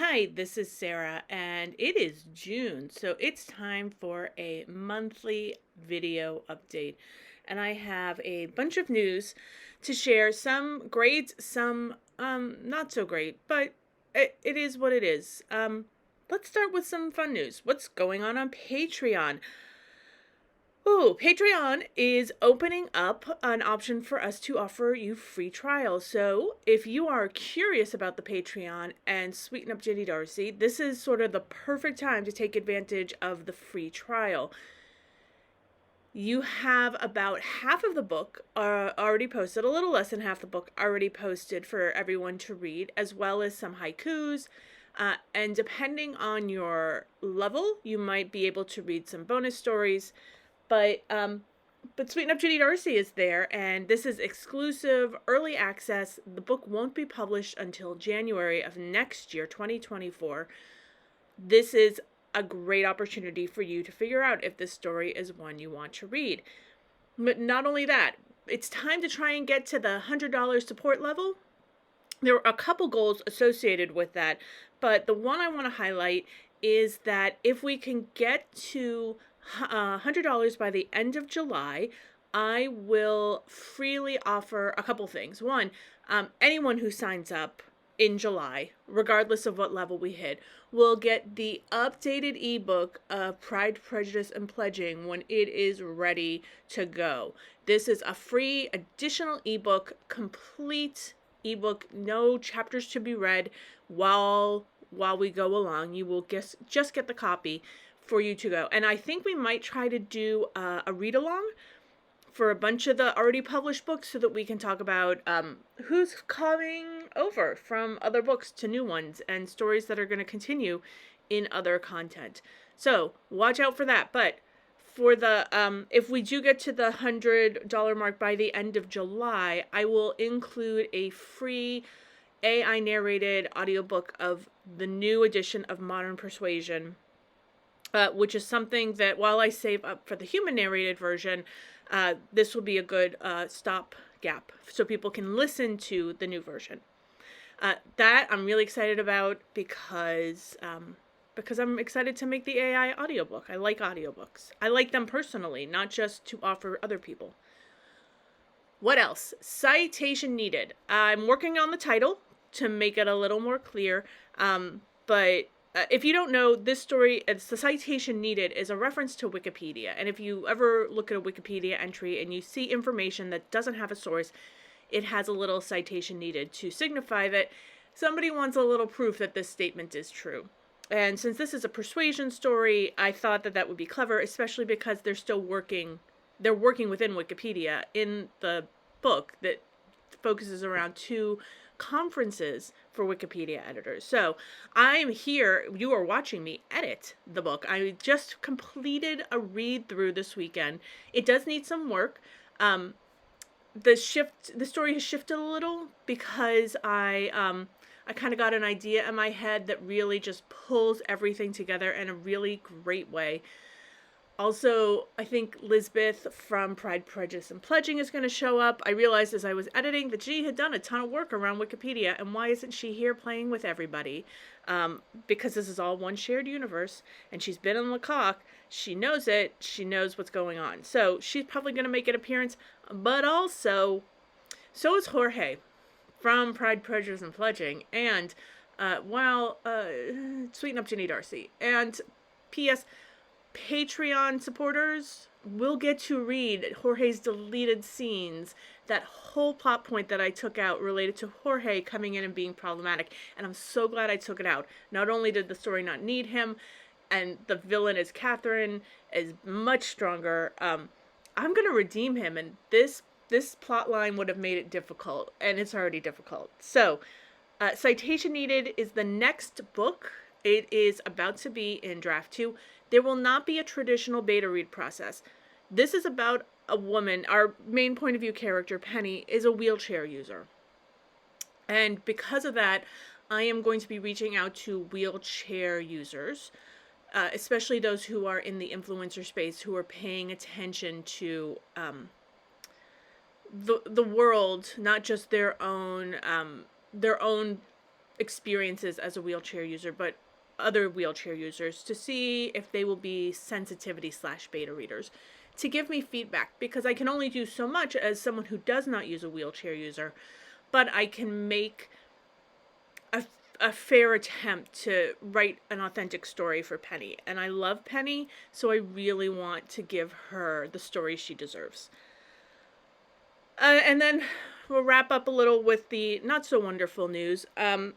Hi, this is Sarah, and it is June, so it's time for a monthly video update. And I have a bunch of news to share, some great, some not so great, but it is what it is. Let's start with some fun news. What's going on Patreon? Oh, Patreon is opening up an option for us to offer you free trials. So if you are curious about the Patreon and sweeten up Ginny Darcy, this is sort of the perfect time to take advantage of the free trial. You have about half of the book already posted, a little less than half the book already posted for everyone to read, as well as some haikus. And depending on your level, you might be able to read some bonus stories. But Sweeten Up Ginny Darcy is there, and this is exclusive early access. The book won't be published until January of next year, 2024. This is a great opportunity for you to figure out if this story is one you want to read. But not only that, it's time to try and get to the $100 support level. There are a couple goals associated with that, but the one I want to highlight is that if we can get to $100 by the end of July, I will freely offer a couple things. One, anyone who signs up in July, regardless of what level we hit, will get the updated ebook of Pride, Prejudice, and Pledging when it is ready to go. This is a free additional ebook, complete ebook, no chapters to be read while we go along. You will just get the copy for you to go. And I think we might try to do a read along for a bunch of the already published books so that we can talk about who's coming over from other books to new ones and stories that are going to continue in other content. So watch out for that. But for the if we do get to the $100 mark by the end of July, I will include a free AI narrated audiobook of the new edition of Modern Persuasion, which is something that while I save up for the human narrated version, this will be a good stop gap so people can listen to the new version. That I'm really excited about because I'm excited to make the AI audiobook. I like audiobooks. I like them personally, not just to offer other people. What else? Citation needed. I'm working on the title to make it a little more clear, but if you don't know, this story, it's the citation needed is a reference to Wikipedia. And if you ever look at a Wikipedia entry and you see information that doesn't have a source, it has a little citation needed to signify that somebody wants a little proof that this statement is true. And since this is a persuasion story, I thought that would be clever, especially because they're working within Wikipedia in the book that focuses around two conferences for Wikipedia editors. So I'm here, you are watching me edit the book. I just completed a read through this weekend. It does need some work. The story has shifted a little because I kind of got an idea in my head that really just pulls everything together in a really great way. Also, I think Lisbeth from Pride, Prejudice, and Pledging is going to show up. I realized as I was editing that she had done a ton of work around Wikipedia, and why isn't she here playing with everybody? Because this is all one shared universe, and she's been in Lecoq. She knows it. She knows what's going on. So she's probably going to make an appearance, but also, so is Jorge from Pride, Prejudice, and Pledging, and, Sweeten Up Ginny Darcy. And P.S., Patreon supporters will get to read Jorge's deleted scenes, that whole plot point that I took out related to Jorge coming in and being problematic. And I'm so glad I took it out. Not only did the story not need him, and the villain is Catherine, is much stronger, I'm going to redeem him, and this plot line would have made it difficult, and it's already difficult. So, Citation Needed is the next book. It is about to be in draft 2. There will not be a traditional beta read process. This is about a woman. Our main point of view character, Penny, is a wheelchair user. And because of that, I am going to be reaching out to wheelchair users, especially those who are in the influencer space, who are paying attention to the world, not just their own experiences as a wheelchair user, but other wheelchair users, to see if they will be sensitivity/beta readers, to give me feedback, because I can only do so much as someone who does not use a wheelchair user, but I can make a fair attempt to write an authentic story for Penny. And I love Penny, so I really want to give her the story she deserves. And then we'll wrap up a little with the not so wonderful news. The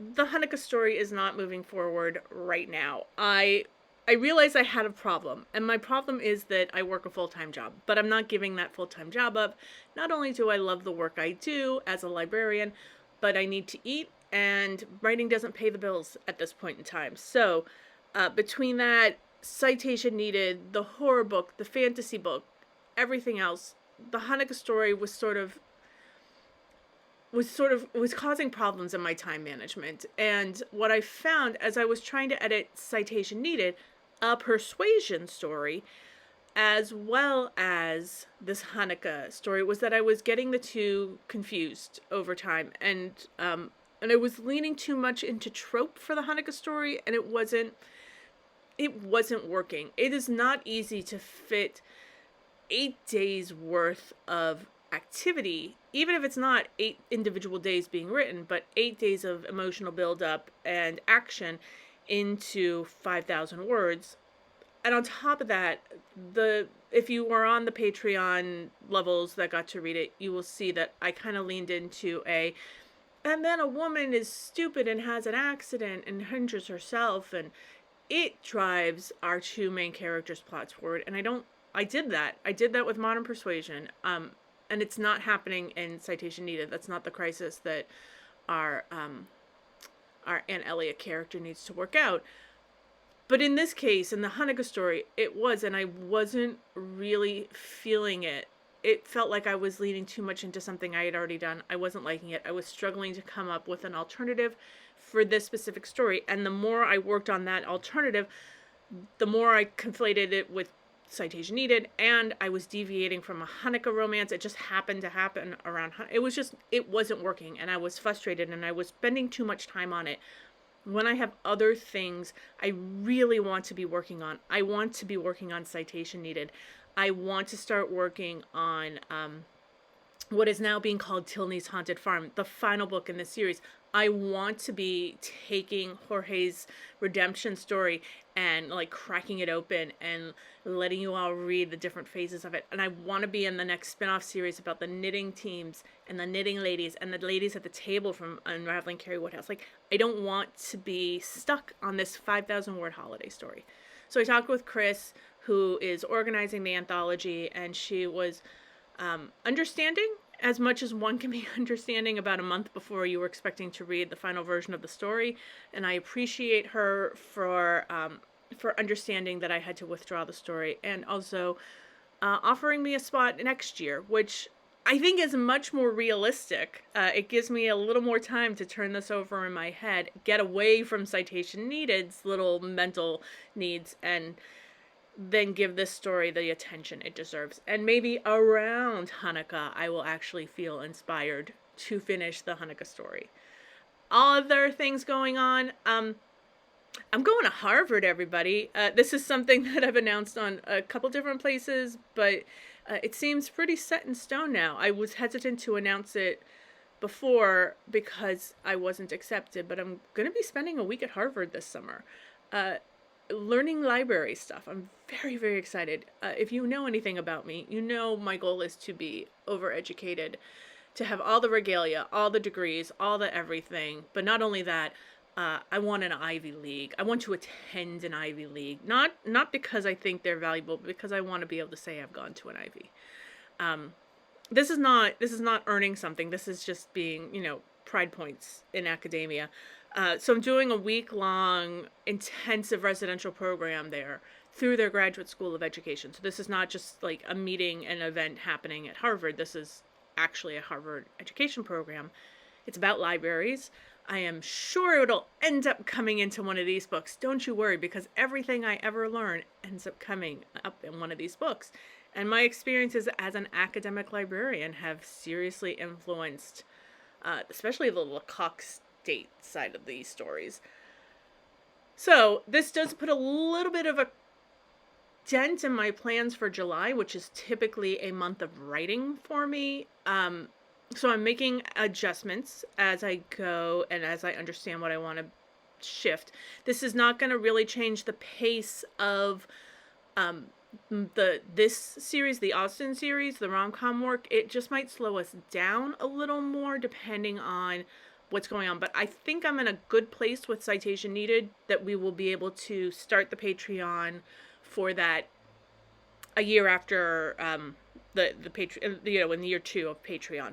Hanukkah story is not moving forward right now. I realized I had a problem, and my problem is that I work a full-time job, but I'm not giving that full-time job up. Not only do I love the work I do as a librarian, but I need to eat, and writing doesn't pay the bills at this point in time. So between that, citation needed, the horror book, the fantasy book, everything else, the Hanukkah story was causing problems in my time management. And what I found as I was trying to edit citation needed, a Persuasion story, as well as this Hanukkah story, was that I was getting the two confused over time. And I was leaning too much into trope for the Hanukkah story, and it wasn't working. It is not easy to fit 8 days worth of activity, even if it's not 8 individual days being written, but 8 days of emotional buildup and action into 5,000 words. And on top of that, if you were on the Patreon levels that got to read it, you will see that I kind of leaned into and then a woman is stupid and has an accident and injures herself, and it drives our two main characters' plots forward. And I did that with Modern Persuasion. And it's not happening in Citation Needed. That's not the crisis that our Aunt Elliot character needs to work out. But in this case, in the Hanukkah story, it was, and I wasn't really feeling it. It felt like I was leaning too much into something I had already done. I wasn't liking it. I was struggling to come up with an alternative for this specific story. And the more I worked on that alternative, the more I conflated it with Citation Needed, and I was deviating from a Hanukkah romance. It just happened to happen around. It wasn't working, and I was frustrated, and I was spending too much time on it when I have other things I really want to be working on. I want to be working on Citation Needed. I want to start working on what is now being called Tilney's Haunted Farm, the final book in this series. I want to be taking Jorge's redemption story and like cracking it open and letting you all read the different phases of it. And I want to be in the next spin-off series about the knitting teams and the knitting ladies and the ladies at the table from Unraveling Carrie Woodhouse. Like, I don't want to be stuck on this 5,000 word holiday story. So I talked with Chris, who is organizing the anthology, and she was understanding as much as one can be understanding about a month before you were expecting to read the final version of the story. And I appreciate her for understanding that I had to withdraw the story, and also offering me a spot next year, which I think is much more realistic. It gives me a little more time to turn this over in my head, get away from Citation Needed's little mental needs, and then give this story the attention it deserves. And maybe around Hanukkah, I will actually feel inspired to finish the Hanukkah story. Other things going on. I'm going to Harvard, everybody. This is something that I've announced on a couple different places, but it seems pretty set in stone now. I was hesitant to announce it before because I wasn't accepted, but I'm going to be spending a week at Harvard this summer. Learning library stuff. I'm very, very excited. If you know anything about me, you know my goal is to be overeducated, to have all the regalia, all the degrees, all the everything. But not only that, I want an Ivy League. I want to attend an Ivy League. Not because I think they're valuable, but because I want to be able to say I've gone to an Ivy. This is not earning something. This is just being, pride points in academia. So I'm doing a week-long intensive residential program there through their Graduate School of Education. So this is not just like a meeting and event happening at Harvard. This is actually a Harvard education program. It's about libraries. I am sure it'll end up coming into one of these books. Don't you worry, because everything I ever learn ends up coming up in one of these books. And my experiences as an academic librarian have seriously influenced, especially the Lecoq's date side of these stories. So this does put a little bit of a dent in my plans for July, which is typically a month of writing for me. So I'm making adjustments as I go and as I understand what I want to shift. This is not going to really change the pace of this series, the Austen series, the Rom Com work. It just might slow us down a little more depending on what's going on. But I think I'm in a good place with Citation Needed, that we will be able to start the Patreon for that a year after the Patreon, in the year 2 of Patreon.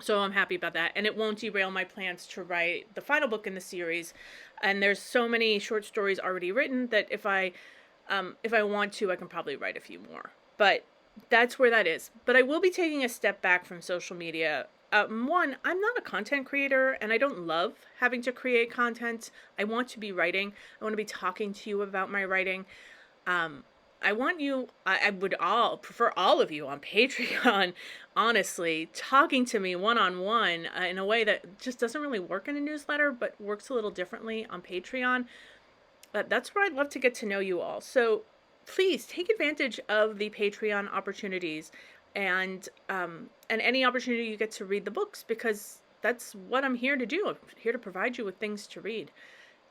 So I'm happy about that, and it won't derail my plans to write the final book in the series. And there's so many short stories already written that if I want to, I can probably write a few more. But that's where that is. But I will be taking a step back from social media. One, I'm not a content creator, and I don't love having to create content. I want to be writing. I want to be talking to you about my writing. I want you, I would prefer all of you on Patreon, honestly, talking to me one-on-one in a way that just doesn't really work in a newsletter, but works a little differently on Patreon. That's where I'd love to get to know you all. So please take advantage of the Patreon opportunities and any opportunity you get to read the books, because that's what I'm here to do. I'm here to provide you with things to read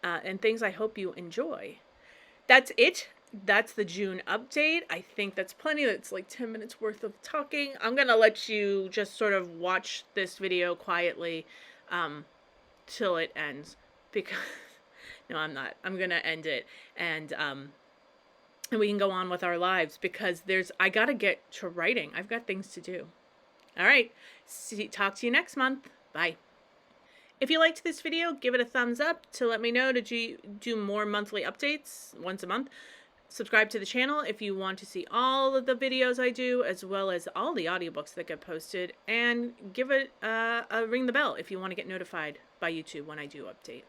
and things I hope you enjoy. That's it. That's the June update. I think that's plenty. That's like 10 minutes worth of talking. I'm going to let you just sort of watch this video quietly till it ends, because no, I'm not. I'm going to end it, and we can go on with our lives, because I got to get to writing. I've got things to do. All right. Talk to you next month. Bye. If you liked this video, give it a thumbs up to let me know to do more monthly updates once a month. Subscribe to the channel if you want to see all of the videos I do, as well as all the audiobooks that get posted, and give it ring the bell if you want to get notified by YouTube when I do update.